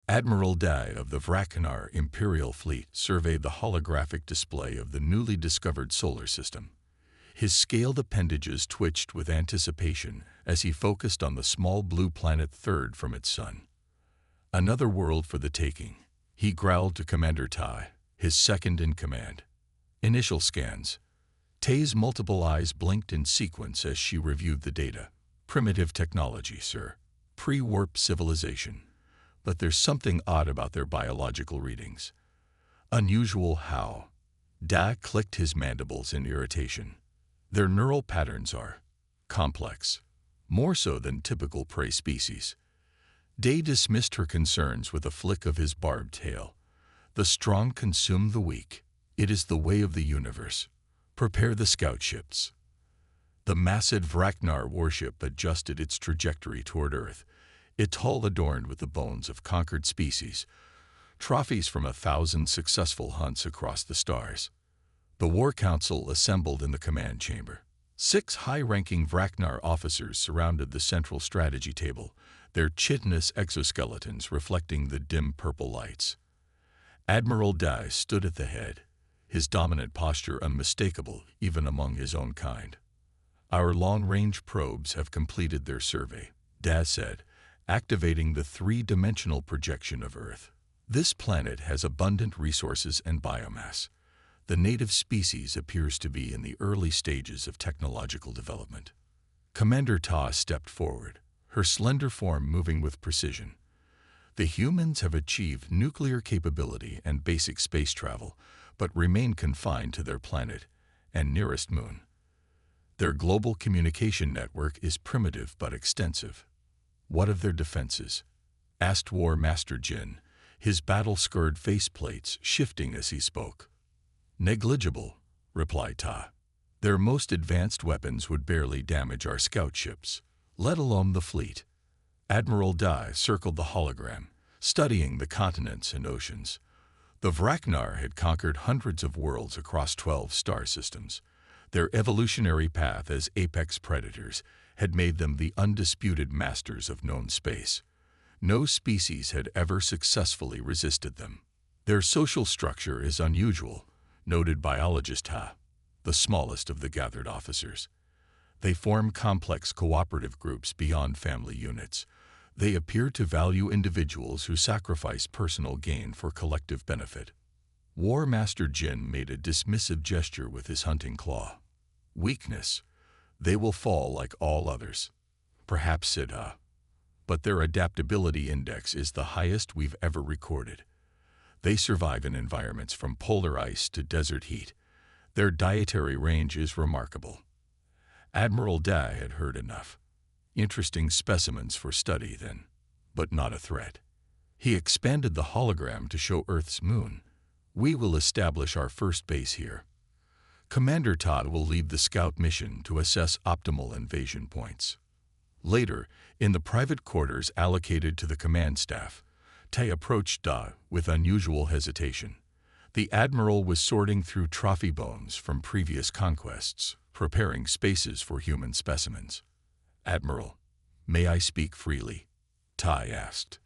Admiral Dai of the Vracanar Imperial Fleet surveyed the holographic display of the newly discovered solar system. His scaled appendages twitched with anticipation as he focused on the small blue planet third from its sun. Another world for the taking, he growled to Commander Tai, his second in command. Initial scans. Tay's multiple eyes blinked in sequence as she reviewed the data. Primitive technology, sir. Pre-warp civilization. But there's something odd about their biological readings. Unusual how? Da clicked his mandibles in irritation. Their neural patterns are complex, more so than typical prey species. Day dismissed her concerns with a flick of his barbed tail. The strong consume the weak. It is the way of the universe. Prepare the scout ships. The massive Vraknar warship adjusted its trajectory toward Earth, its hull adorned with the bones of conquered species, trophies from 1,000 successful hunts across the stars. The War Council assembled in the command chamber. 6 high-ranking Vraknar officers surrounded the central strategy table, their chitinous exoskeletons reflecting the dim purple lights. Admiral Dai stood at the head, his dominant posture unmistakable even among his own kind. Our long-range probes have completed their survey, Dai said, activating the 3-dimensional projection of Earth. This planet has abundant resources and biomass. The native species appears to be in the early stages of technological development. Commander Ta stepped forward, her slender form moving with precision. The humans have achieved nuclear capability and basic space travel, but remain confined to their planet and nearest moon. Their global communication network is primitive but extensive. What of their defenses? Asked War Master Jin, his battle-scarred faceplates shifting as he spoke. Negligible, replied Ta. Their most advanced weapons would barely damage our scout ships, let alone the fleet. Admiral Dai circled the hologram, studying the continents and oceans. The Vraknar had conquered hundreds of worlds across 12 star systems. Their evolutionary path as apex predators had made them the undisputed masters of known space. No species had ever successfully resisted them. Their social structure is unusual, noted biologist Ha, the smallest of the gathered officers. They form complex cooperative groups beyond family units. They appear to value individuals who sacrifice personal gain for collective benefit. War Master Jin made a dismissive gesture with his hunting claw. Weakness. They will fall like all others. Perhaps, said Ha. But their adaptability index is the highest we've ever recorded. They survive in environments from polar ice to desert heat. Their dietary range is remarkable. Admiral Dai had heard enough. Interesting specimens for study, then, but not a threat. He expanded the hologram to show Earth's moon. We will establish our first base here. Commander Todd will lead the scout mission to assess optimal invasion points. Later, in the private quarters allocated to the command staff, Tay approached Da with unusual hesitation. The admiral was sorting through trophy bones from previous conquests, preparing spaces for human specimens. Admiral, may I speak freely? Tai asked.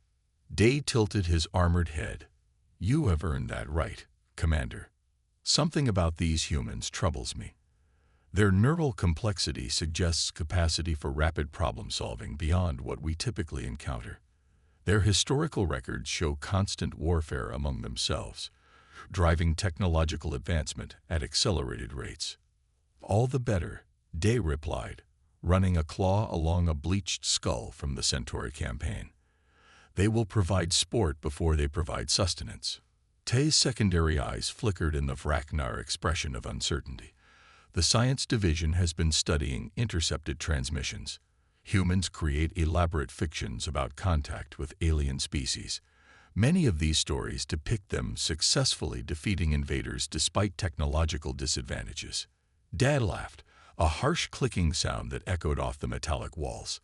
Day tilted his armored head. You have earned that right, Commander. Something about these humans troubles me. Their neural complexity suggests capacity for rapid problem-solving beyond what we typically encounter. Their historical records show constant warfare among themselves, driving technological advancement at accelerated rates. All the better, Day replied, running a claw along a bleached skull from the Centauri campaign. They will provide sport before they provide sustenance. Tay's secondary eyes flickered in the Vraknar expression of uncertainty. The science division has been studying intercepted transmissions. Humans create elaborate fictions about contact with alien species. Many of these stories depict them successfully defeating invaders despite technological disadvantages. Dad laughed, a harsh clicking sound that echoed off the metallic walls.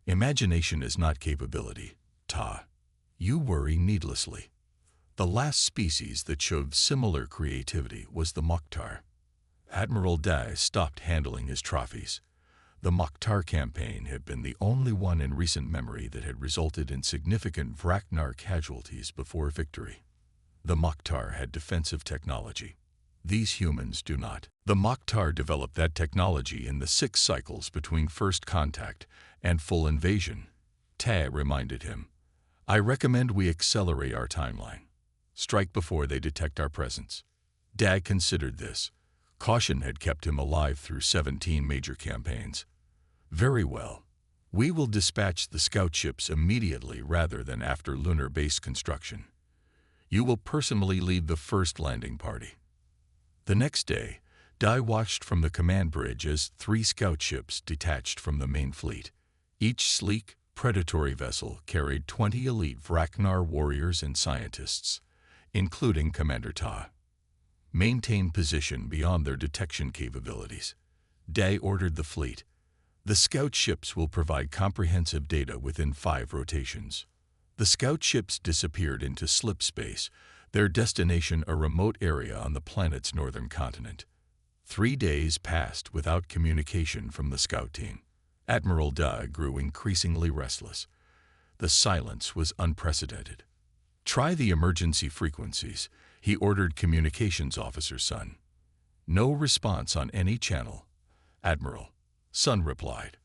Imagination is not capability, Ta. You worry needlessly. The last species that showed similar creativity was the Mokhtar. Admiral Dai stopped handling his trophies. The Mokhtar campaign had been the only one in recent memory that had resulted in significant Vraknar casualties before victory. The Mokhtar had defensive technology. These humans do not. The Mokhtar developed that technology in the 6 cycles between first contact and full invasion. Ta reminded him, "I recommend we accelerate our timeline. Strike before they detect our presence." Dag considered this. Caution had kept him alive through 17 major campaigns. "Very well. We will dispatch the scout ships immediately rather than after lunar base construction. You will personally lead the first landing party." The next day, Dai watched from the command bridge as 3 scout ships detached from the main fleet. Each sleek, predatory vessel carried 20 elite Vraknar warriors and scientists, including Commander Ta. Maintain position beyond their detection capabilities. Dai ordered the fleet. The scout ships will provide comprehensive data within 5 rotations. The scout ships disappeared into slip space, their destination a remote area on the planet's northern continent. 3 days passed without communication from the scout team. Admiral Da grew increasingly restless. The silence was unprecedented. "Try the emergency frequencies," he ordered Communications Officer Sun. "No response on any channel." "Admiral," Sun replied.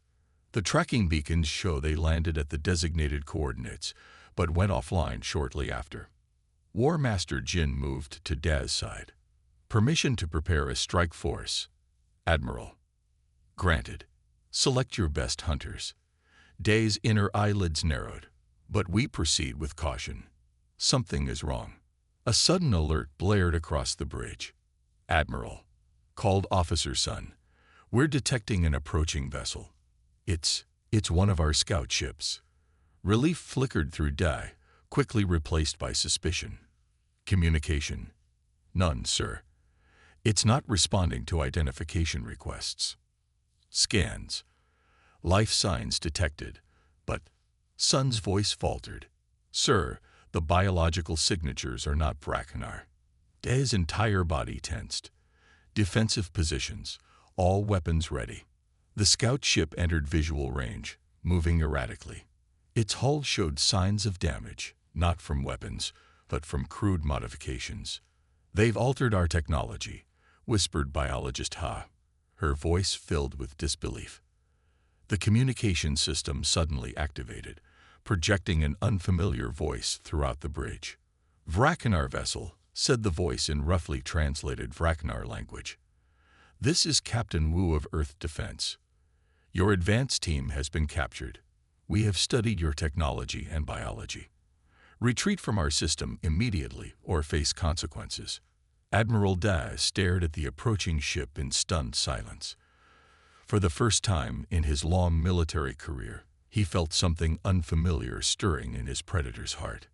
"The tracking beacons show they landed at the designated coordinates, but went offline shortly after." War Master Jin moved to Da's side. "Permission to prepare a strike force." "Admiral." "Granted. Select your best hunters." Da's inner eyelids narrowed. "But we proceed with caution. Something is wrong." A sudden alert blared across the bridge. "Admiral," called Officer Sun, "we're detecting an approaching vessel. It's one of our scout ships." Relief flickered through Dai, quickly replaced by suspicion. "Communication?" "None, sir. It's not responding to identification requests." "Scans. Life signs detected, but—" Sun's voice faltered. "Sir, the biological signatures are not Vraknar." Dai's entire body tensed. Defensive positions, all weapons ready. The scout ship entered visual range, moving erratically. Its hull showed signs of damage, not from weapons, but from crude modifications. "They've altered our technology," whispered biologist Ha, her voice filled with disbelief. The communication system suddenly activated, projecting an unfamiliar voice throughout the bridge. "Vraknar vessel," said the voice in roughly translated Vraknar language. "This is Captain Wu of Earth Defense. Your advance team has been captured. We have studied your technology and biology. Retreat from our system immediately or face consequences." Admiral Da stared at the approaching ship in stunned silence. For the first time in his long military career, he felt something unfamiliar stirring in his predator's heart.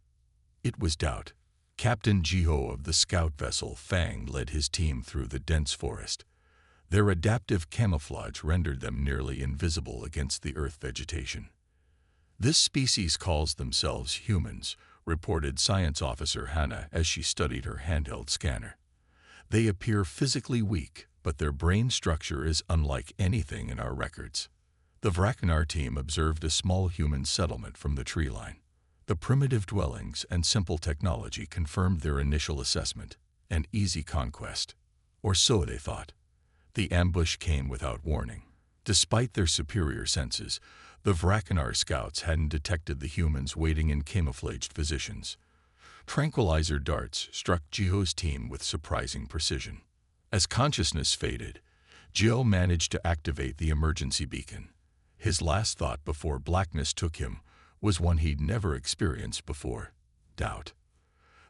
It was doubt. Captain Jiho of the scout vessel Fang led his team through the dense forest. Their adaptive camouflage rendered them nearly invisible against the earth vegetation. "This species calls themselves humans," reported Science Officer Hannah as she studied her handheld scanner. "They appear physically weak, but their brain structure is unlike anything in our records." The Vraknar team observed a small human settlement from the tree line. The primitive dwellings and simple technology confirmed their initial assessment: an easy conquest. Or so they thought. The ambush came without warning. Despite their superior senses, the Vraknar scouts hadn't detected the humans waiting in camouflaged positions. Tranquilizer darts struck Jiho's team with surprising precision. As consciousness faded, Jiho managed to activate the emergency beacon. His last thought before blackness took him was one he'd never experienced before: doubt.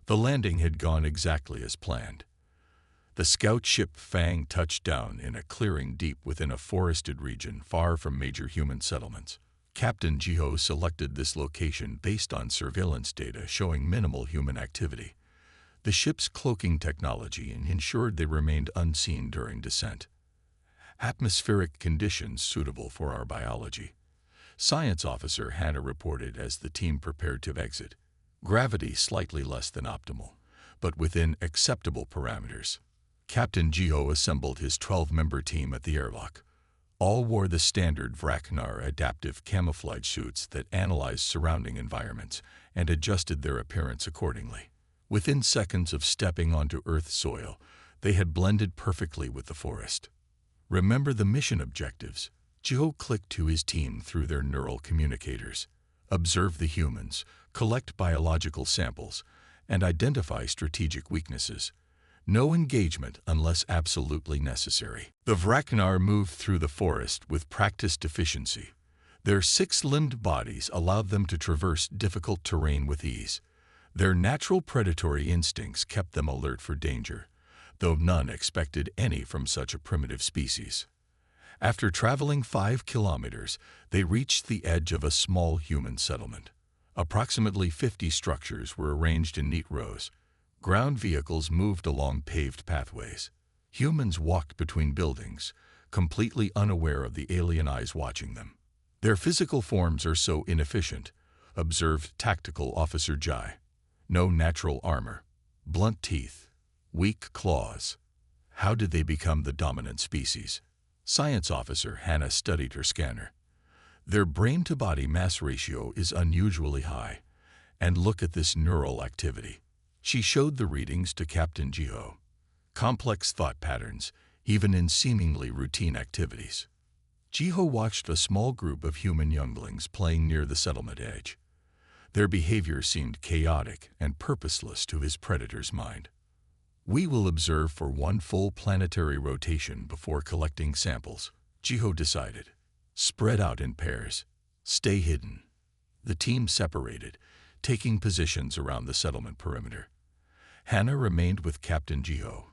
The landing had gone exactly as planned. The scout ship Fang touched down in a clearing deep within a forested region far from major human settlements. Captain Jiho selected this location based on surveillance data showing minimal human activity. The ship's cloaking technology ensured they remained unseen during descent. "Atmospheric conditions suitable for our biology," Science Officer Hannah reported as the team prepared to exit. "Gravity slightly less than optimal, but within acceptable parameters." Captain Jiho assembled his 12-member team at the airlock. All wore the standard Vraknar adaptive camouflage suits that analyzed surrounding environments and adjusted their appearance accordingly. Within seconds of stepping onto Earth's soil, they had blended perfectly with the forest. Remember the mission objectives. Joe clicked to his team through their neural communicators. Observe the humans, collect biological samples, and identify strategic weaknesses. No engagement unless absolutely necessary. The Vraknar moved through the forest with practiced efficiency. Their six-limbed bodies allowed them to traverse difficult terrain with ease. Their natural predatory instincts kept them alert for danger, though none expected any from such a primitive species. After traveling 5 kilometers, they reached the edge of a small human settlement. Approximately 50 structures were arranged in neat rows. Ground vehicles moved along paved pathways. Humans walked between buildings, completely unaware of the alien eyes watching them. Their physical forms are so inefficient, observed Tactical Officer Jai. No natural armor, blunt teeth, weak claws. How did they become the dominant species? Science Officer Hannah studied her scanner. Their brain-to-body mass ratio is unusually high. And look at this neural activity. She showed the readings to Captain Jiho. Complex thought patterns, even in seemingly routine activities. Jiho watched a small group of human younglings playing near the settlement edge. Their behavior seemed chaotic and purposeless to his predator's mind. We will observe for one full planetary rotation before collecting samples, Jiho decided. Spread out in pairs. Stay hidden. The team separated, taking positions around the settlement perimeter. Hannah remained with Captain Jiho,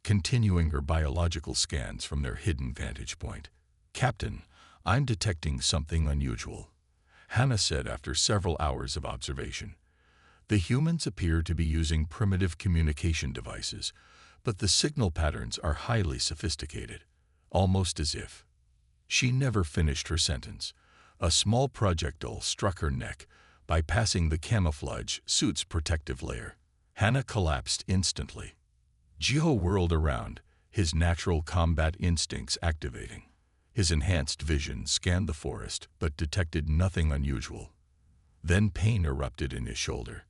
continuing her biological scans from their hidden vantage point. Captain, I'm detecting something unusual, Hannah said after several hours of observation. The humans appear to be using primitive communication devices, but the signal patterns are highly sophisticated, almost as if. She never finished her sentence. A small projectile struck her neck, bypassing the camouflage suit's protective layer. Hannah collapsed instantly. Jiho whirled around, his natural combat instincts activating. His enhanced vision scanned the forest but detected nothing unusual. Then pain erupted in his shoulder.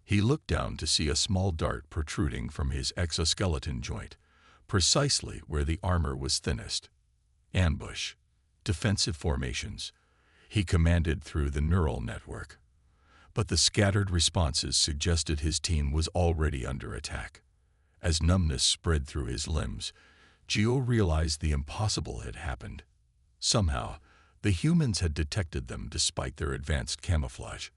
He looked down to see a small dart protruding from his exoskeleton joint, precisely where the armor was thinnest. Ambush. Defensive formations. He commanded through the neural network. But the scattered responses suggested his team was already under attack. As numbness spread through his limbs, Gio realized the impossible had happened. Somehow, the humans had detected them despite their advanced camouflage.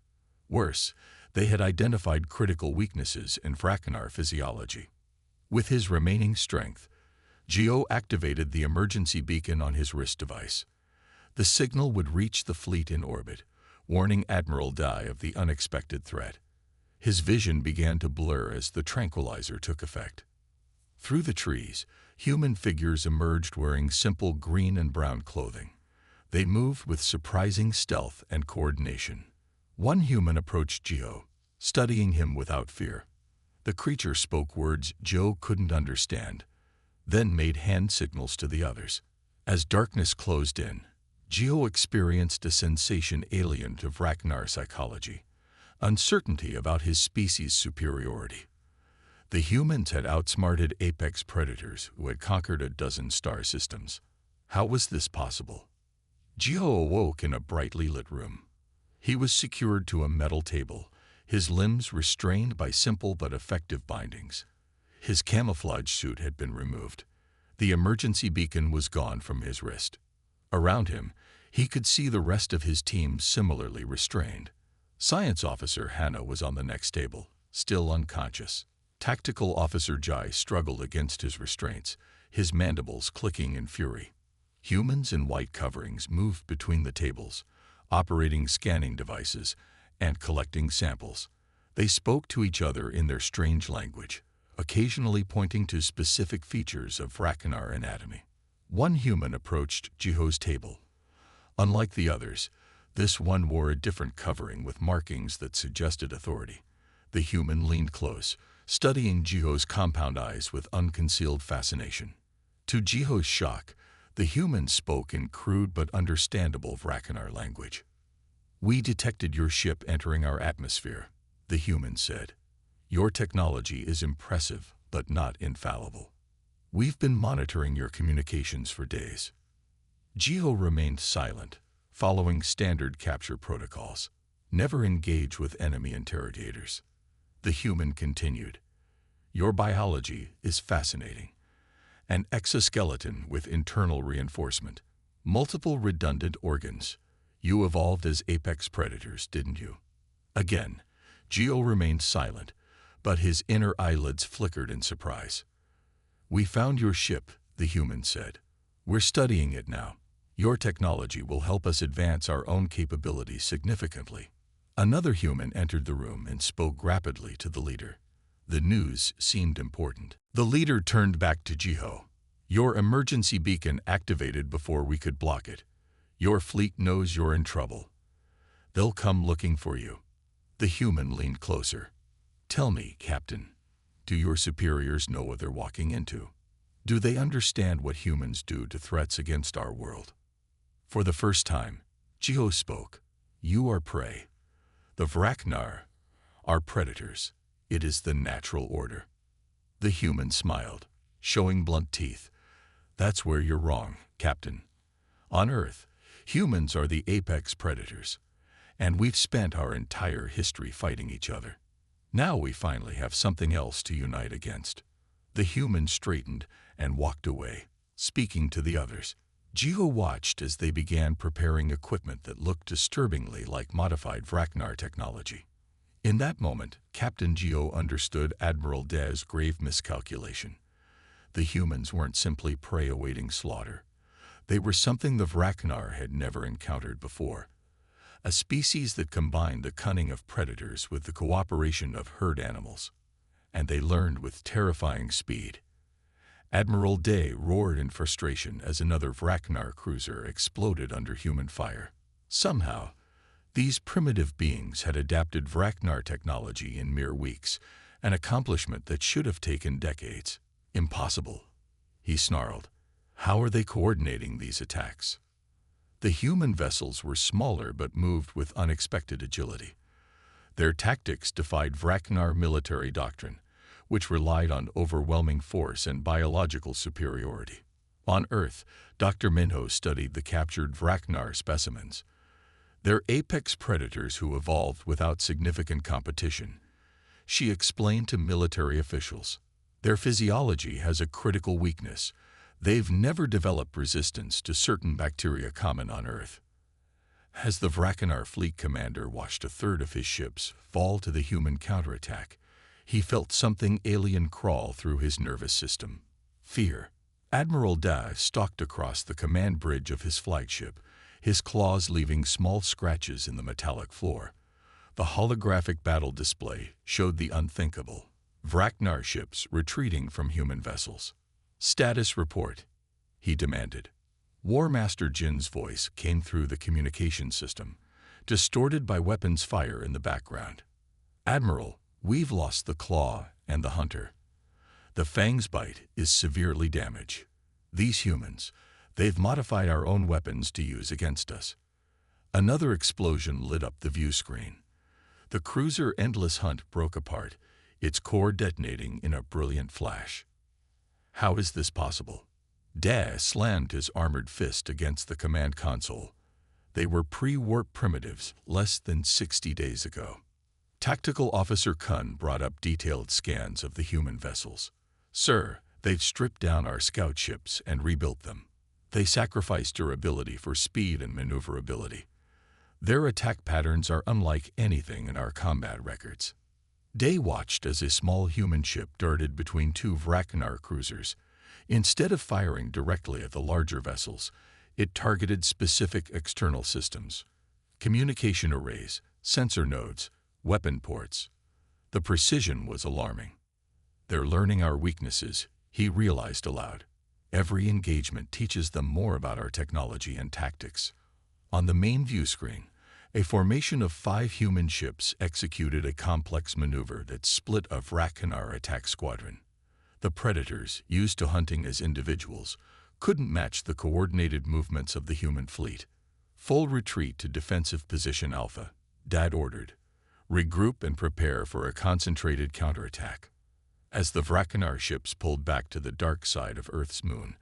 Worse, they had identified critical weaknesses in Vraknar physiology. With his remaining strength, Gio activated the emergency beacon on his wrist device. The signal would reach the fleet in orbit, warning Admiral Dai of the unexpected threat. His vision began to blur as the tranquilizer took effect. Through the trees, human figures emerged wearing simple green and brown clothing. They moved with surprising stealth and coordination. One human approached Gio, studying him without fear. The creature spoke words Joe couldn't understand, then made hand signals to the others. As darkness closed in, Gio experienced a sensation alien to Vraknar psychology, uncertainty about his species' superiority. The humans had outsmarted apex predators who had conquered a dozen star systems. How was this possible? Gio awoke in a brightly lit room. He was secured to a metal table, his limbs restrained by simple but effective bindings. His camouflage suit had been removed. The emergency beacon was gone from his wrist. Around him, he could see the rest of his team similarly restrained. Science Officer Hannah was on the next table, still unconscious. Tactical Officer Jai struggled against his restraints, his mandibles clicking in fury. Humans in white coverings moved between the tables, operating scanning devices and collecting samples. They spoke to each other in their strange language, occasionally pointing to specific features of Vraknar anatomy. One human approached Jiho's table. Unlike the others, this one wore a different covering with markings that suggested authority. The human leaned close, studying Jiho's compound eyes with unconcealed fascination. To Jiho's shock, The humans spoke in crude but understandable Vrakanar language. "We detected your ship entering our atmosphere," the humans said. "Your technology is impressive, but not infallible. We've been monitoring your communications for days." Geo remained silent, following standard capture protocols. Never engage with enemy interrogators. The human continued. "Your biology is fascinating. An exoskeleton with internal reinforcement, multiple redundant organs. You evolved as apex predators, didn't you?" Again, Geo remained silent, but his inner eyelids flickered in surprise. "We found your ship," the human said. "We're studying it now. Your technology will help us advance our own capabilities significantly." Another human entered the room and spoke rapidly to the leader. The news seemed important. The leader turned back to Jiho. "Your emergency beacon activated before we could block it. Your fleet knows you're in trouble. They'll come looking for you." The human leaned closer. "Tell me, Captain, do your superiors know what they're walking into? Do they understand what humans do to threats against our world?" For the first time, Jiho spoke. "You are prey. The Vrakanar are predators. It is the natural order." The human smiled, showing blunt teeth. "That's where you're wrong, Captain. On Earth, humans are the apex predators, and we've spent our entire history fighting each other. Now we finally have something else to unite against." The human straightened and walked away, speaking to the others. Jiho watched as they began preparing equipment that looked disturbingly like modified Vrakanar technology. In that moment, Captain Jiho understood Admiral Daz's grave miscalculation. The humans weren't simply prey awaiting slaughter. They were something the Vrakanar had never encountered before. A species that combined the cunning of predators with the cooperation of herd animals. And they learned with terrifying speed. Admiral Day roared in frustration as another Vrakanar cruiser exploded under human fire. Somehow, these primitive beings had adapted Vrakanar technology in mere weeks, an accomplishment that should have taken decades. "Impossible," he snarled. "How are they coordinating these attacks?" The human vessels were smaller but moved with unexpected agility. Their tactics defied Vrakanar military doctrine, which relied on overwhelming force and biological superiority. On Earth, Dr. Minho studied the captured Vrakanar specimens. They're apex predators who evolved without significant competition. She explained to military officials. Their physiology has a critical weakness. They've never developed resistance to certain bacteria common on Earth. As the Vrakanar fleet commander watched a third of his ships fall to the human counterattack, he felt something alien crawl through his nervous system. Fear. Admiral Da stalked across the command bridge of his flagship, his claws leaving small scratches in the metallic floor. The holographic battle display showed the unthinkable. Vrakanar ships retreating from human vessels. "Status report," he demanded. War Master Jin's voice came through the communication system, distorted by weapons fire in the background. "Admiral, we've lost the Claw and the Hunter. The Fang's bite is severely damaged. These humans, they've modified our own weapons to use against us." Another explosion lit up the view screen. The cruiser Endless Hunt broke apart, its core detonating in a brilliant flash. "How is this possible?" Da slammed his armored fist against the command console. "They were pre-warp primitives less than 60 days ago." Tactical Officer Kun brought up detailed scans of the human vessels. "Sir, they've stripped down our scout ships and rebuilt them. They sacrificed durability for speed and maneuverability. Their attack patterns are unlike anything in our combat records." Day watched as a small human ship darted between two Vrakanar cruisers. Instead of firing directly at the larger vessels, it targeted specific external systems. Communication arrays, sensor nodes, weapon ports. The precision was alarming. "They're learning our weaknesses," he realized aloud. "Every engagement teaches them more about our technology and tactics." On the main view screen, a formation of 5 human ships executed a complex maneuver that split a Vrakanar attack squadron. The predators, used to hunting as individuals, couldn't match the coordinated movements of the human fleet. Full retreat to defensive position Alpha, Dad ordered. Regroup and prepare for a concentrated counterattack. As the Vracanar ships pulled back to the dark side of Earth's moon,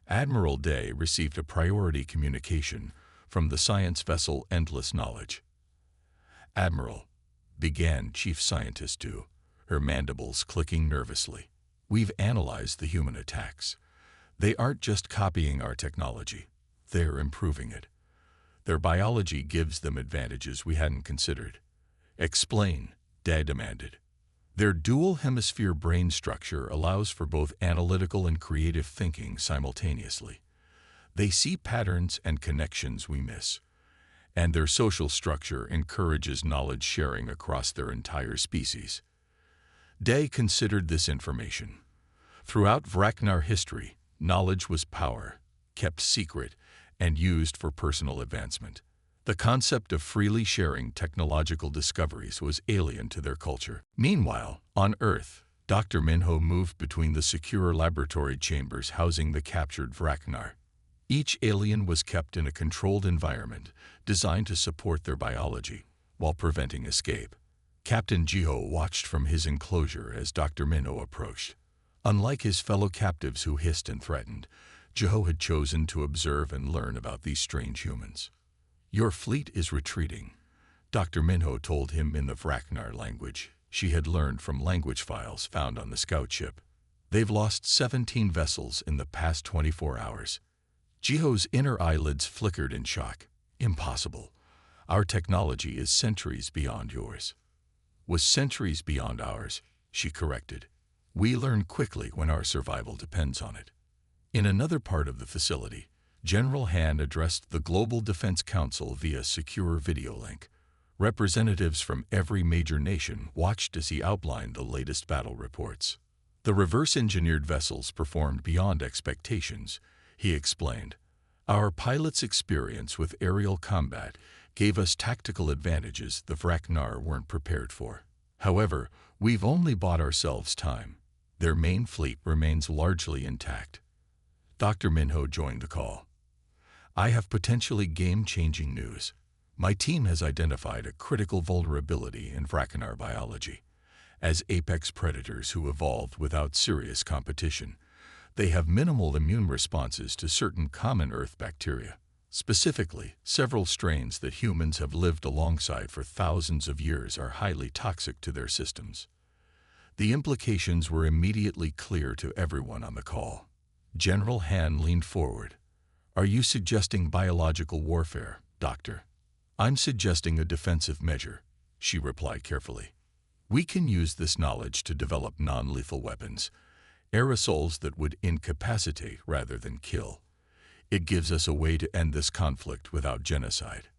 Admiral Day received a priority communication from the science vessel Endless Knowledge. "Admiral," began Chief Scientist Du, her mandibles clicking nervously, "we've analyzed the human attacks. They aren't just copying our technology, they're improving it. Their biology gives them advantages we hadn't considered." "Explain," Day demanded. "Their dual-hemisphere brain structure allows for both analytical and creative thinking simultaneously. They see patterns and connections we miss. And their social structure encourages knowledge sharing across their entire species." Day considered this information. Throughout Vracanar history, knowledge was power, kept secret, and used for personal advancement. The concept of freely sharing technological discoveries was alien to their culture. Meanwhile, on Earth, Dr. Minho moved between the secure laboratory chambers housing the captured Vracanar. Each alien was kept in a controlled environment designed to support their biology while preventing escape. Captain Jiho watched from his enclosure as Dr. Minho approached. Unlike his fellow captives who hissed and threatened, Jiho had chosen to observe and learn about these strange humans. "Your fleet is retreating," Dr. Minho told him in the Vracanar language she had learned from language files found on the scout ship. "They've lost 17 vessels in the past 24 hours. Jiho's inner eyelids flickered in shock. "Impossible. Our technology is centuries beyond yours." "Was centuries beyond ours," she corrected. "We learn quickly when our survival depends on it." In another part of the facility, General Han addressed the Global Defense Council via secure video link. Representatives from every major nation watched as he outlined the latest battle reports. "The reverse-engineered vessels performed beyond expectations," he explained. "Our pilots' experience with aerial combat gave us tactical advantages the Vracanar weren't prepared for. However, we've only bought ourselves time. Their main fleet remains largely intact." Dr. Minho joined the call. "I have potentially game-changing news. My team has identified a critical vulnerability in Vracanar biology. As apex predators who evolved without serious competition, they have minimal immune responses to certain common Earth bacteria. Specifically, several strains that humans have lived alongside for thousands of years are highly toxic to their systems." The implications were immediately clear to everyone on the call. General Han leaned forward. "Are you suggesting biological warfare, Doctor?" "I'm suggesting a defensive measure," she replied carefully. "We can use this knowledge to develop non-lethal weapons, aerosols that would incapacitate rather than kill. It gives us a way to end this conflict without genocide."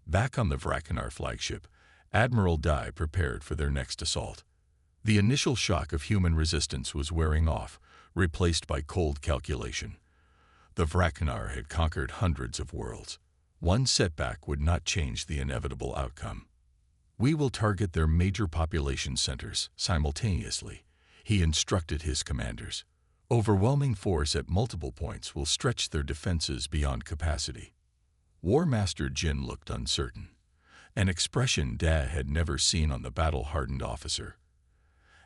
Back on the Vracanar flagship, Admiral Dai prepared for their next assault. The initial shock of human resistance was wearing off, replaced by cold calculation. The Vracanar had conquered hundreds of worlds. One setback would not change the inevitable outcome. "We will target their major population centers simultaneously," he instructed his commanders. "Overwhelming force at multiple points will stretch their defenses beyond capacity." War Master Jin looked uncertain, an expression Dad had never seen on the battle-hardened officer.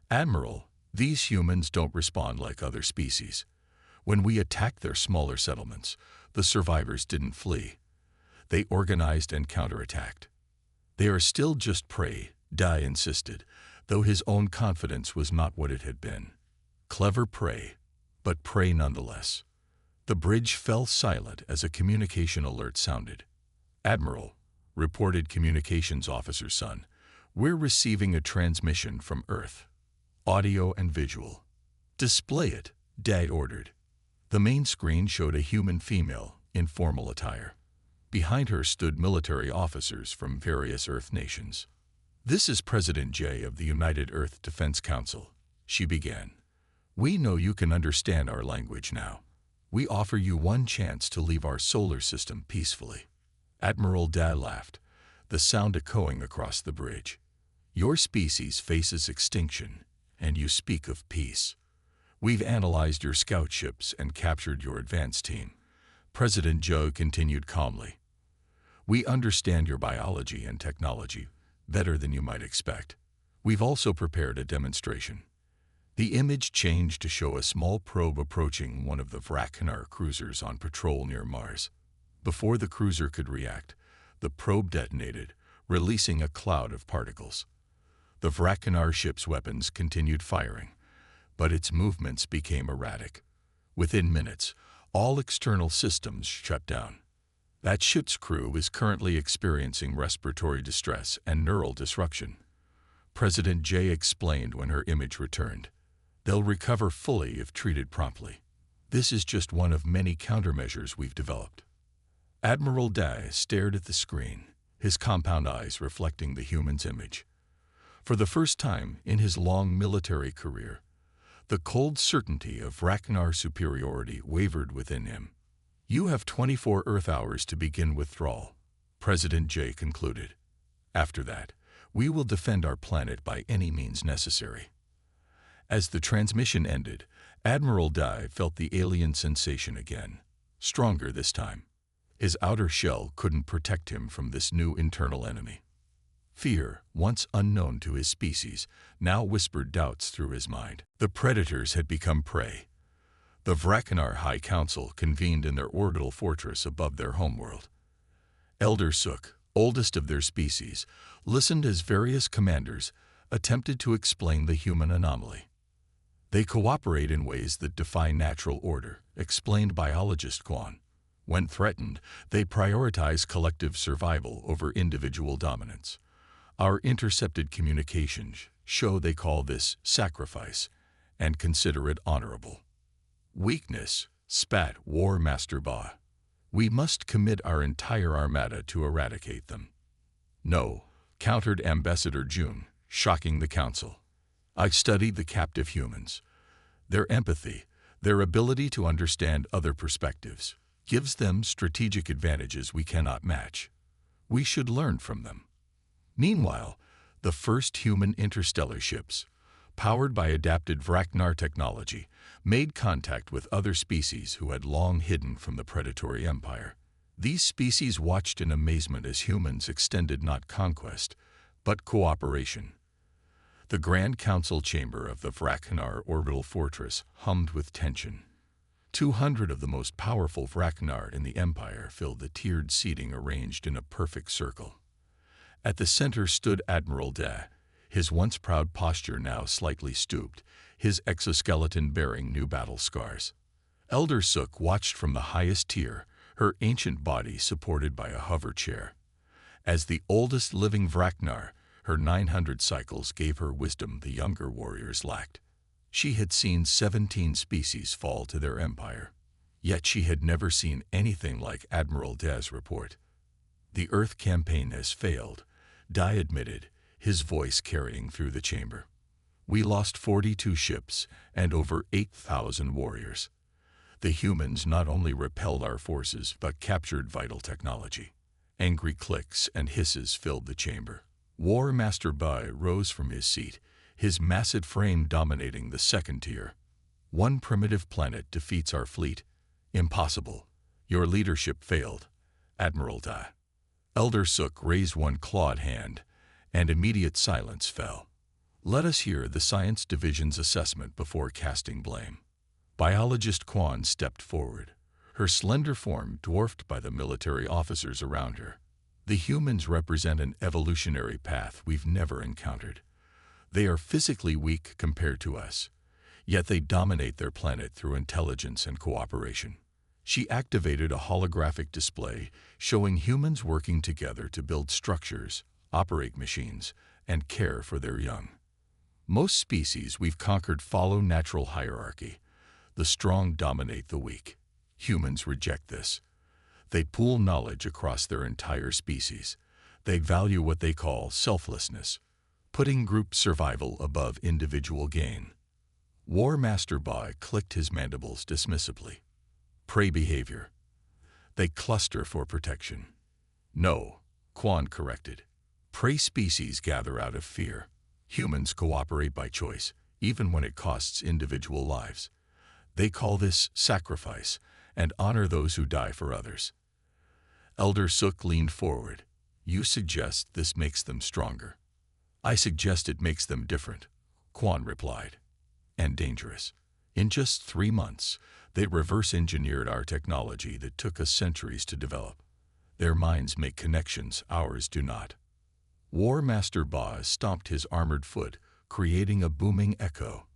"Admiral, these humans don't respond like other species. When we attacked their smaller settlements, the survivors didn't flee. They organized and counterattacked." "They are still just prey," Dai insisted, though his own confidence was not what it had been. "Clever prey, but prey nonetheless." The bridge fell silent as a communication alert sounded. "Admiral," reported Communications Officer's son, "we're receiving a transmission from Earth. Audio and visual." "Display it," Dad ordered. The main screen showed a human female in formal attire. Behind her stood military officers from various Earth nations. "This is President J of the United Earth Defense Council," she began. "We know you can understand our language now. We offer you one chance to leave our solar system peacefully." Admiral Da laughed, the sound echoing across the bridge. "Your species faces extinction, and you speak of peace. We've analyzed your scout ships and captured your advance team. President Joe continued calmly. We understand your biology and technology better than you might expect. We've also prepared a demonstration. The image changed to show a small probe approaching one of the Vracanar cruisers on patrol near Mars. Before the cruiser could react, the probe detonated, releasing a cloud of particles. The Vracanar ship's weapons continued firing, but its movements became erratic. Within minutes, all external systems shut down. That ship's crew is currently experiencing respiratory distress and neural disruption. President J explained when her image returned. They'll recover fully if treated promptly. This is just one of many countermeasures we've developed. Admiral Dai stared at the screen, his compound eyes reflecting the human's image. For the first time in his long military career, the cold certainty of Vracanar superiority wavered within him. You have 24 Earth hours to begin withdrawal, President J concluded. After that, we will defend our planet by any means necessary. As the transmission ended, Admiral Dai felt the alien sensation again, stronger this time. His outer shell couldn't protect him from this new internal enemy. Fear, once unknown to his species, now whispered doubts through his mind. The predators had become prey. The Vracanar High Council convened in their orbital fortress above their homeworld. Elder Suk, oldest of their species, listened as various commanders attempted to explain the human anomaly. They cooperate in ways that defy natural order, explained biologist Quan. When threatened, they prioritize collective survival over individual dominance. Our intercepted communications show they call this sacrifice and consider it honorable. Weakness, spat War Master Ba. We must commit our entire armada to eradicate them. No, countered Ambassador June, shocking the council. I've studied the captive humans. Their empathy, their ability to understand other perspectives, gives them strategic advantages we cannot match. We should learn from them. Meanwhile, the first human interstellar ships, powered by adapted Vracanar technology, made contact with other species who had long hidden from the predatory empire. These species watched in amazement as humans extended not conquest, but cooperation. The Grand Council chamber of the Vracanar orbital fortress hummed with tension. 200 of the most powerful Vracanar in the Empire filled the tiered seating arranged in a perfect circle. At the center stood Admiral Da, his once proud posture now slightly stooped, his exoskeleton bearing new battle scars. Elder Suk watched from the highest tier, her ancient body supported by a hover chair. As the oldest living Vracanar, her 900 cycles gave her wisdom the younger warriors lacked. She had seen 17 species fall to their empire, yet she had never seen anything like Admiral Da's report. The Earth campaign has failed, Dai admitted, his voice carrying through the chamber. We lost 42 ships and over 8,000 warriors. The humans not only repelled our forces but captured vital technology. Angry clicks and hisses filled the chamber. War Master Bai rose from his seat, his massive frame dominating the second tier. One primitive planet defeats our fleet. Impossible. Your leadership failed, Admiral Da. Elder Suk raised one clawed hand, and immediate silence fell. Let us hear the Science Division's assessment before casting blame. Biologist Quan stepped forward, her slender form dwarfed by the military officers around her. The humans represent an evolutionary path we've never encountered. They are physically weak compared to us, yet they dominate their planet through intelligence and cooperation. She activated a holographic display showing humans working together to build structures, operate machines, and care for their young. Most species we've conquered follow natural hierarchy. The strong dominate the weak. Humans reject this. They pool knowledge across their entire species. They value what they call selflessness, putting group survival above individual gain. War Master Bai clicked his mandibles dismissively. Prey behavior. They cluster for protection. No, Quan corrected. Prey species gather out of fear. Humans cooperate by choice, even when it costs individual lives. They call this sacrifice and honor those who die for others. Elder Suk leaned forward. You suggest this makes them stronger. I suggest it makes them different, Quan replied. And dangerous. In just 3 months, they reverse-engineered our technology that took us centuries to develop. Their minds make connections, ours do not. War Master Ba stomped his armored foot, creating a booming echo.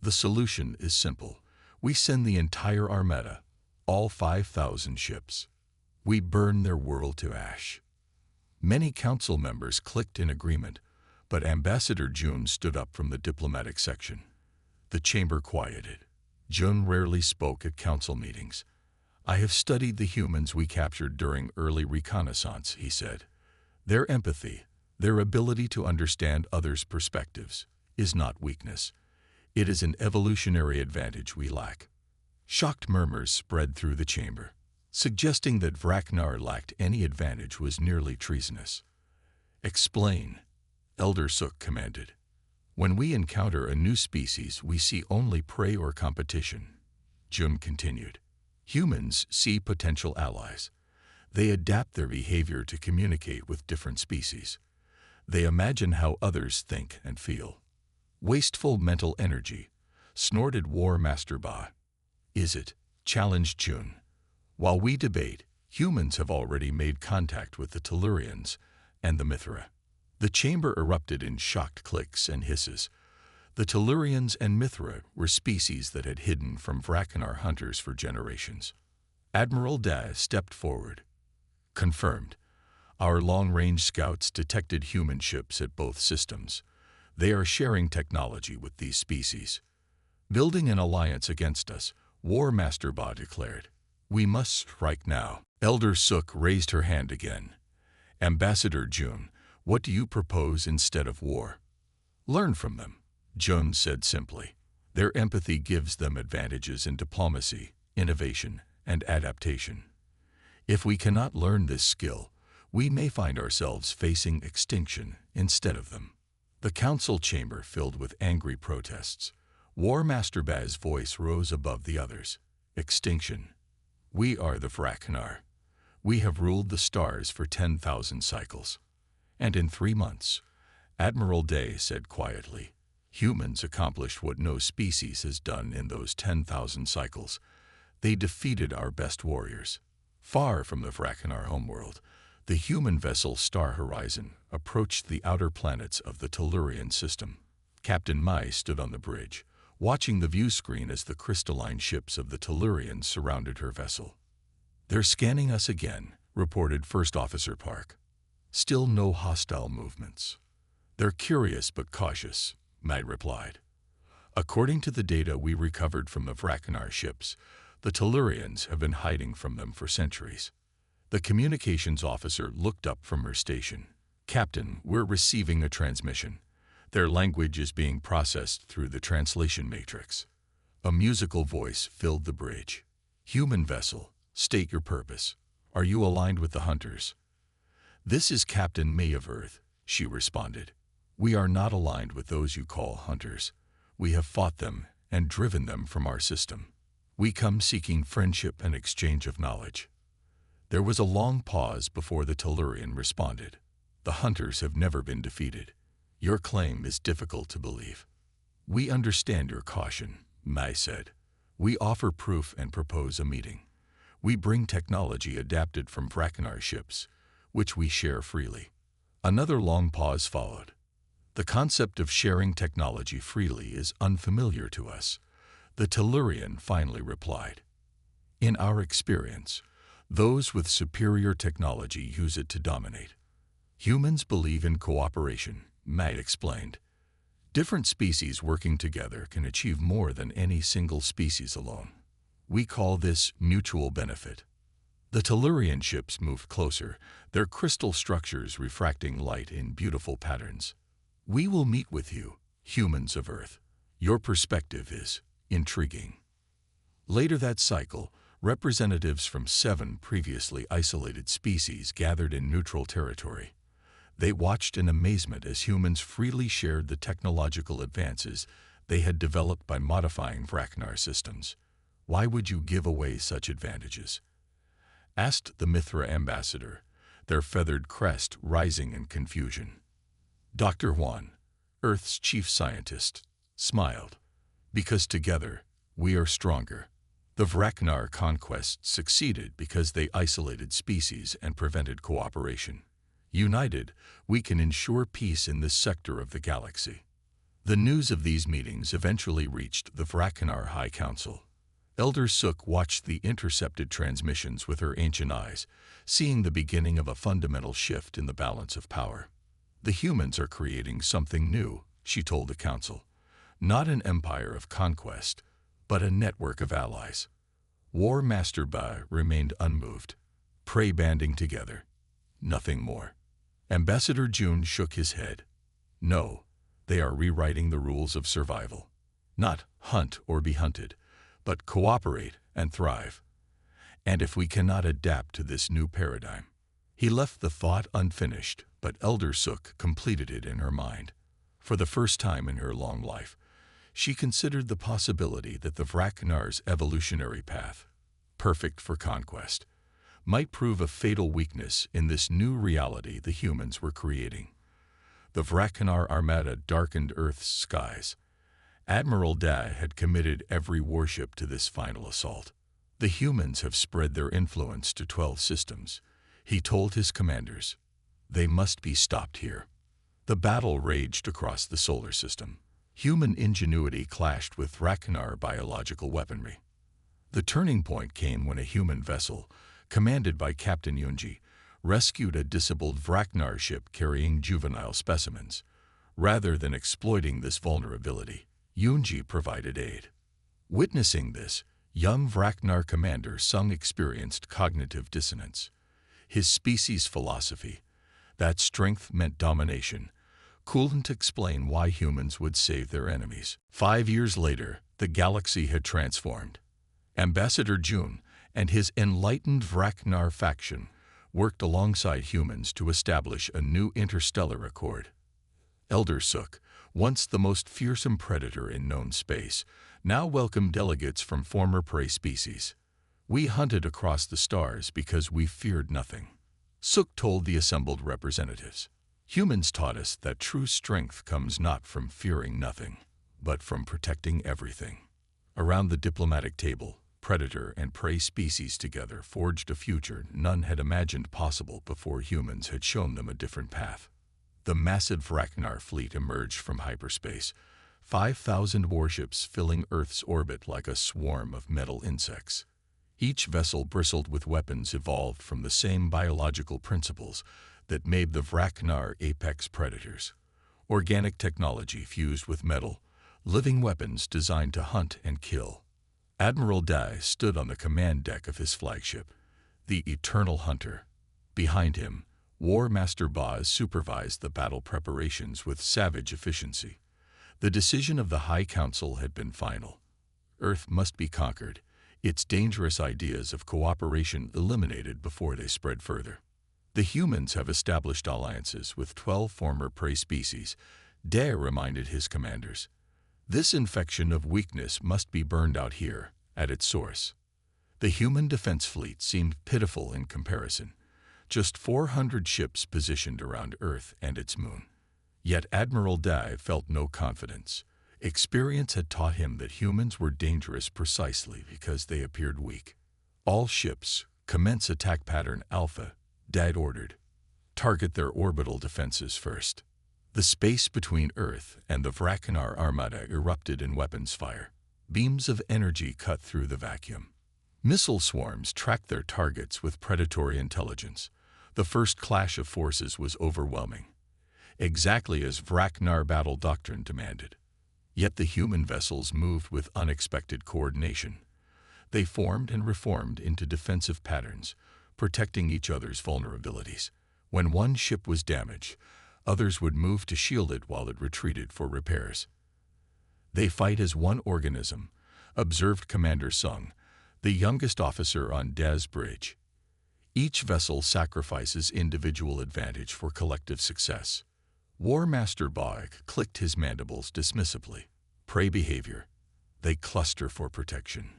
The solution is simple. We send the entire armada, all 5,000 ships. We burn their world to ash. Many council members clicked in agreement, but Ambassador Jun stood up from the diplomatic section. The chamber quieted. Jun rarely spoke at council meetings. I have studied the humans we captured during early reconnaissance, he said. Their empathy, their ability to understand others' perspectives, is not weakness. It is an evolutionary advantage we lack. Shocked murmurs spread through the chamber. Suggesting that Vraknar lacked any advantage was nearly treasonous. Explain, Elder Suk commanded. When we encounter a new species, we see only prey or competition. Jun continued. Humans see potential allies. They adapt their behavior to communicate with different species. They imagine how others think and feel. Wasteful mental energy, snorted War Master Ba. Is it? Challenged Jun. While we debate, humans have already made contact with the Tellurians and the Mithra. The chamber erupted in shocked clicks and hisses. The Tellurians and Mithra were species that had hidden from Vraknar hunters for generations. Admiral Daz stepped forward. Confirmed. Our long-range scouts detected human ships at both systems. They are sharing technology with these species. Building an alliance against us, War Master Ba declared. We must strike now. Elder Suk raised her hand again. Ambassador Jun, what do you propose instead of war? Learn from them, Jun said simply. Their empathy gives them advantages in diplomacy, innovation, and adaptation. If we cannot learn this skill, we may find ourselves facing extinction instead of them. The council chamber filled with angry protests. War Master Ba's voice rose above the others. Extinction. We are the Vraknar. We have ruled the stars for 10,000 cycles. And in 3 months, Admiral Day said quietly, humans accomplished what no species has done in those 10,000 cycles. They defeated our best warriors. Far from the Vraknar homeworld, the human vessel Star Horizon approached the outer planets of the Tellurian system. Captain Mai stood on the bridge, watching the view screen as the crystalline ships of the Tellurians surrounded her vessel. They're scanning us again, reported First Officer Park. Still no hostile movements. They're curious but cautious, Mai replied. According to the data we recovered from the Vraknar ships, the Tellurians have been hiding from them for centuries. The communications officer looked up from her station. Captain, we're receiving a transmission. Their language is being processed through the translation matrix. A musical voice filled the bridge. Human vessel, state your purpose. Are you aligned with the hunters? This is Captain May of Earth, she responded. We are not aligned with those you call hunters. We have fought them and driven them from our system. We come seeking friendship and exchange of knowledge. There was a long pause before the Tellurian responded. The hunters have never been defeated. Your claim is difficult to believe. We understand your caution, Mai said. We offer proof and propose a meeting. We bring technology adapted from Vraknar ships, which we share freely. Another long pause followed. The concept of sharing technology freely is unfamiliar to us, the Tellurian finally replied. In our experience, those with superior technology use it to dominate. Humans believe in cooperation, Mai explained. Different species working together can achieve more than any single species alone. We call this mutual benefit. The Tellurian ships moved closer, their crystal structures refracting light in beautiful patterns. We will meet with you, humans of Earth. Your perspective is intriguing. Later that cycle, representatives from 7 previously isolated species gathered in neutral territory. They watched in amazement as humans freely shared the technological advances they had developed by modifying Vraknar systems. Why would you give away such advantages? Asked the Mithra ambassador, their feathered crest rising in confusion. Dr. Juan, Earth's chief scientist, smiled. Because together, we are stronger. The Vraknar conquest succeeded because they isolated species and prevented cooperation. United, we can ensure peace in this sector of the galaxy. The news of these meetings eventually reached the Vraknar High Council. Elder Sook watched the intercepted transmissions with her ancient eyes, seeing the beginning of a fundamental shift in the balance of power. The humans are creating something new, she told the council. Not an empire of conquest, but a network of allies. War Master Ba remained unmoved. Prey banding together. Nothing more. Ambassador June shook his head. No, they are rewriting the rules of survival. Not hunt or be hunted, but cooperate and thrive. And if we cannot adapt to this new paradigm. He left the thought unfinished, but Elder Sook completed it in her mind. For the first time in her long life, she considered the possibility that the Vraknar's evolutionary path, perfect for conquest, might prove a fatal weakness in this new reality the humans were creating. The Vraknar Armada darkened Earth's skies. Admiral Da had committed every warship to this final assault. The humans have spread their influence to 12 systems, he told his commanders. They must be stopped here. The battle raged across the solar system. Human ingenuity clashed with Vraknar biological weaponry. The turning point came when a human vessel, commanded by Captain Yunji, rescued a disabled Vraknar ship carrying juvenile specimens. Rather than exploiting this vulnerability, Yunji provided aid. Witnessing this, young Vraknar commander Sung experienced cognitive dissonance. His species' philosophy, that strength meant domination, couldn't explain why humans would save their enemies. 5 years later, the galaxy had transformed. Ambassador June and his enlightened Vraknar faction worked alongside humans to establish a new interstellar accord. Elder Sook, once the most fearsome predator in known space, now welcomed delegates from former prey species. We hunted across the stars because we feared nothing, Sook told the assembled representatives. Humans taught us that true strength comes not from fearing nothing, but from protecting everything. Around the diplomatic table, predator and prey species together forged a future none had imagined possible before humans had shown them a different path. The massive Vraknar fleet emerged from hyperspace, 5,000 warships filling Earth's orbit like a swarm of metal insects. Each vessel bristled with weapons evolved from the same biological principles that made the Vraknar apex predators. Organic technology fused with metal, living weapons designed to hunt and kill. Admiral Dai stood on the command deck of his flagship, the Eternal Hunter. Behind him, War Master Boz supervised the battle preparations with savage efficiency. The decision of the High Council had been final. Earth must be conquered, its dangerous ideas of cooperation eliminated before they spread further. The humans have established alliances with 12 former prey species, Dare reminded his commanders. This infection of weakness must be burned out here, at its source. The human defense fleet seemed pitiful in comparison. Just 400 ships positioned around Earth and its moon. Yet Admiral Dai felt no confidence. Experience had taught him that humans were dangerous precisely because they appeared weak. All ships, commence attack pattern Alpha, Dad ordered. Target their orbital defenses first. The space between Earth and the Vraknar Armada erupted in weapons fire. Beams of energy cut through the vacuum. Missile swarms tracked their targets with predatory intelligence. The first clash of forces was overwhelming, exactly as Vraknar battle doctrine demanded. Yet the human vessels moved with unexpected coordination. They formed and reformed into defensive patterns, protecting each other's vulnerabilities. When one ship was damaged, others would move to shield it while it retreated for repairs. They fight as one organism, observed Commander Sung, the youngest officer on Daz Bridge. Each vessel sacrifices individual advantage for collective success. War Master Bog clicked his mandibles dismissively. prey behavior. They cluster for protection.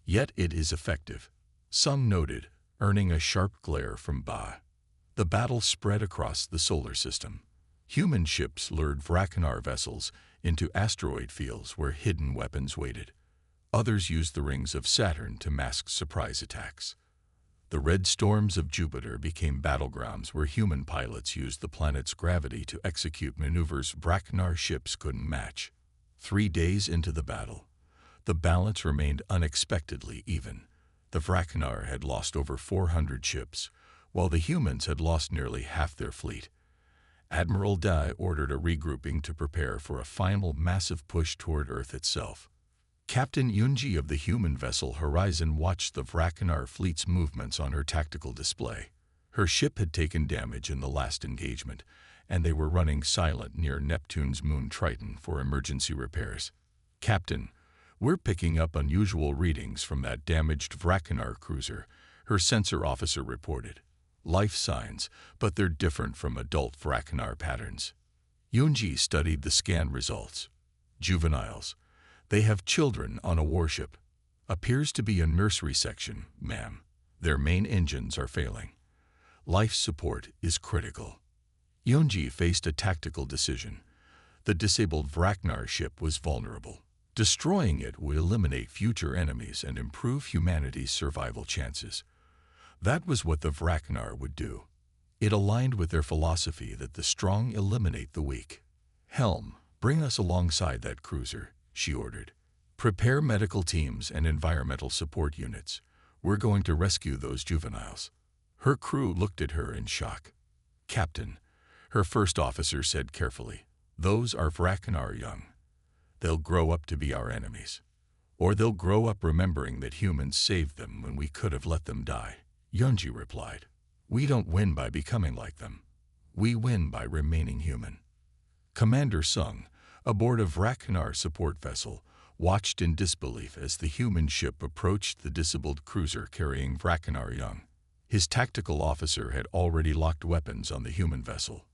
Yet it is effective, Sung noted, earning a sharp glare from Ba. The battle spread across the solar system. Human ships lured Vracanar vessels into asteroid fields where hidden weapons waited. Others used the rings of Saturn to mask surprise attacks. The red storms of Jupiter became battlegrounds where human pilots used the planet's gravity to execute maneuvers Vracanar ships couldn't match. 3 days into the battle, the balance remained unexpectedly even. The Vracanar had lost over 400 ships, while the humans had lost nearly half their fleet. Admiral Dai ordered a regrouping to prepare for a final massive push toward Earth itself. Captain Yunji of the human vessel Horizon watched the Vracanar fleet's movements on her tactical display. Her ship had taken damage in the last engagement, and they were running silent near Neptune's moon Triton for emergency repairs. "Captain, we're picking up unusual readings from that damaged Vracanar cruiser," her sensor officer reported. "Life signs, but they're different from adult Vracanar patterns." Yunji studied the scan results. "Juveniles. They have children on a warship. Appears to be a nursery section, ma'am. Their main engines are failing. Life support is critical." Yunji faced a tactical decision. The disabled Vracanar ship was vulnerable. Destroying it would eliminate future enemies and improve humanity's survival chances. That was what the Vracanar would do. It aligned with their philosophy that the strong eliminate the weak. "Helm, bring us alongside that cruiser," she ordered. "Prepare medical teams and environmental support units. We're going to rescue those juveniles." Her crew looked at her in shock. "Captain," her first officer said carefully, "those are Vracanar young. They'll grow up to be our enemies. Or they'll grow up remembering that humans saved them when we could have let them die." Yunji replied, "We don't win by becoming like them. We win by remaining human." Commander Sung, aboard a Vracanar support vessel, watched in disbelief as the human ship approached the disabled cruiser carrying Vracanar young. His tactical officer had already locked weapons on the human vessel.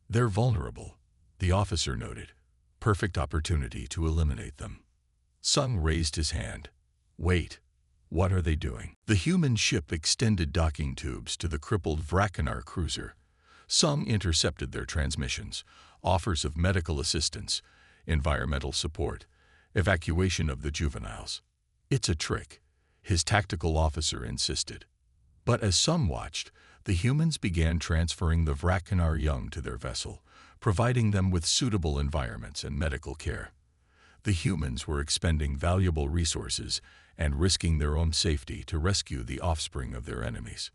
"They're vulnerable," the officer noted. "Perfect opportunity to eliminate them." Sung raised his hand. "Wait. What are they doing?" The human ship extended docking tubes to the crippled Vracanar cruiser. Sung intercepted their transmissions, offers of medical assistance, environmental support, evacuation of the juveniles. "It's a trick," his tactical officer insisted. But as Sung watched, the humans began transferring the Vracanar young to their vessel, providing them with suitable environments and medical care. The humans were expending valuable resources and risking their own safety to rescue the offspring of their enemies.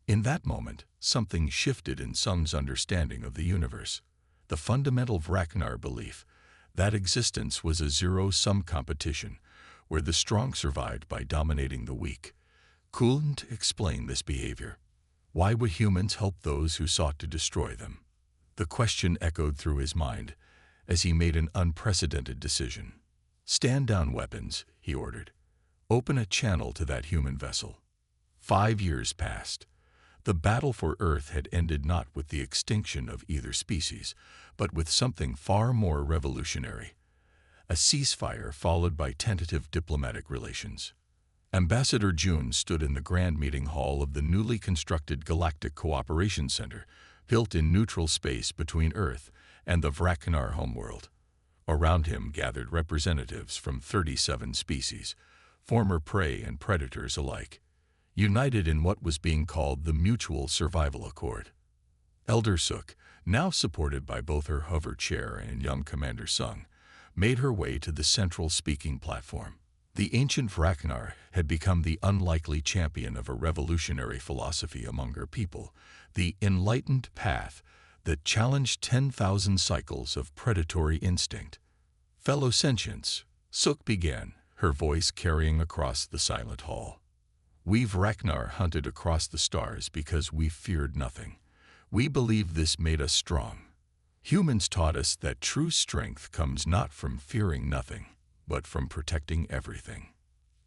In that moment, something shifted in Sung's understanding of the universe. The fundamental Vracanar belief that existence was a zero-sum competition where the strong survived by dominating the weak couldn't explain this behavior. Why would humans help those who sought to destroy them? The question echoed through his mind as he made an unprecedented decision. "Stand down weapons," he ordered. "Open a channel to that human vessel." 5 years passed. The battle for Earth had ended not with the extinction of either species, but with something far more revolutionary. A ceasefire followed by tentative diplomatic relations. Ambassador Jun stood in the grand meeting hall of the newly constructed Galactic Cooperation Center, built in neutral space between Earth and the Vracanar homeworld. Around him gathered representatives from 37 species, former prey and predators alike, united in what was being called the Mutual Survival Accord. Elder Suk, now supported by both her hover chair and young Commander Sung, made her way to the central speaking platform. The ancient Vracanar had become the unlikely champion of a revolutionary philosophy among her people, the enlightened path that challenged 10,000 cycles of predatory instinct. "Fellow sentients," Suk began, her voice carrying across the silent hall. "We Vracanar hunted across the stars because we feared nothing. We believed this made us strong. Humans taught us that true strength comes not from fearing nothing, but from protecting everything."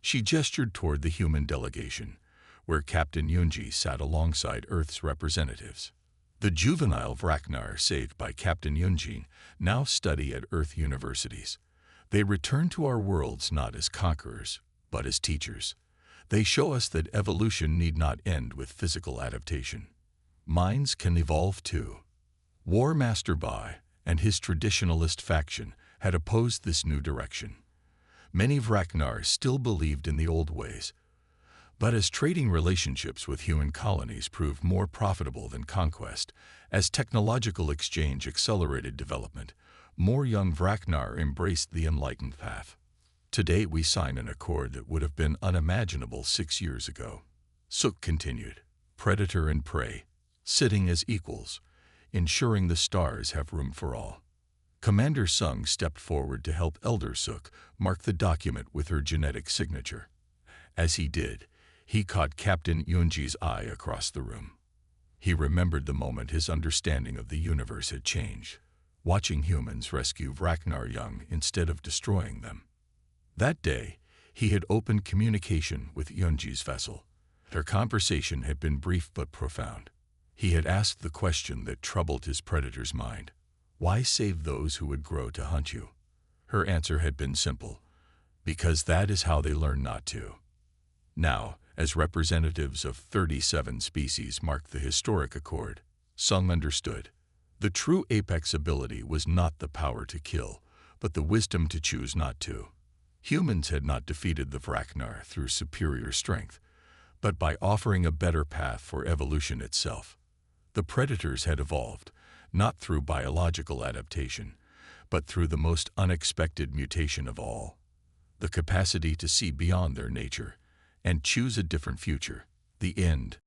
She gestured toward the human delegation, where Captain Yunji sat alongside Earth's representatives. The juvenile Vracanar saved by Captain Yunji now study at Earth universities. They return to our worlds not as conquerors, but as teachers. They show us that evolution need not end with physical adaptation. Minds can evolve too. War Master Bai and his traditionalist faction had opposed this new direction. Many Vraknar still believed in the old ways, but as trading relationships with human colonies proved more profitable than conquest, as technological exchange accelerated development, more young Vraknar embraced the enlightened path. Today we sign an accord that would have been unimaginable 6 years ago. Suk continued, predator and prey, sitting as equals, ensuring the stars have room for all. Commander Sung stepped forward to help Elder Suk mark the document with her genetic signature. As he did, he caught Captain Yunji's eye across the room. He remembered the moment his understanding of the universe had changed, watching humans rescue Vraknar young instead of destroying them. That day, he had opened communication with Yunji's vessel. Their conversation had been brief but profound. He had asked the question that troubled his predator's mind. Why save those who would grow to hunt you? Her answer had been simple. Because that is how they learn not to. Now, as representatives of 37 species marked the historic accord, Sung understood. The true apex ability was not the power to kill, but the wisdom to choose not to. Humans had not defeated the Vraknar through superior strength, but by offering a better path for evolution itself. The predators had evolved, not through biological adaptation, but through the most unexpected mutation of all, the capacity to see beyond their nature and choose a different future. The end.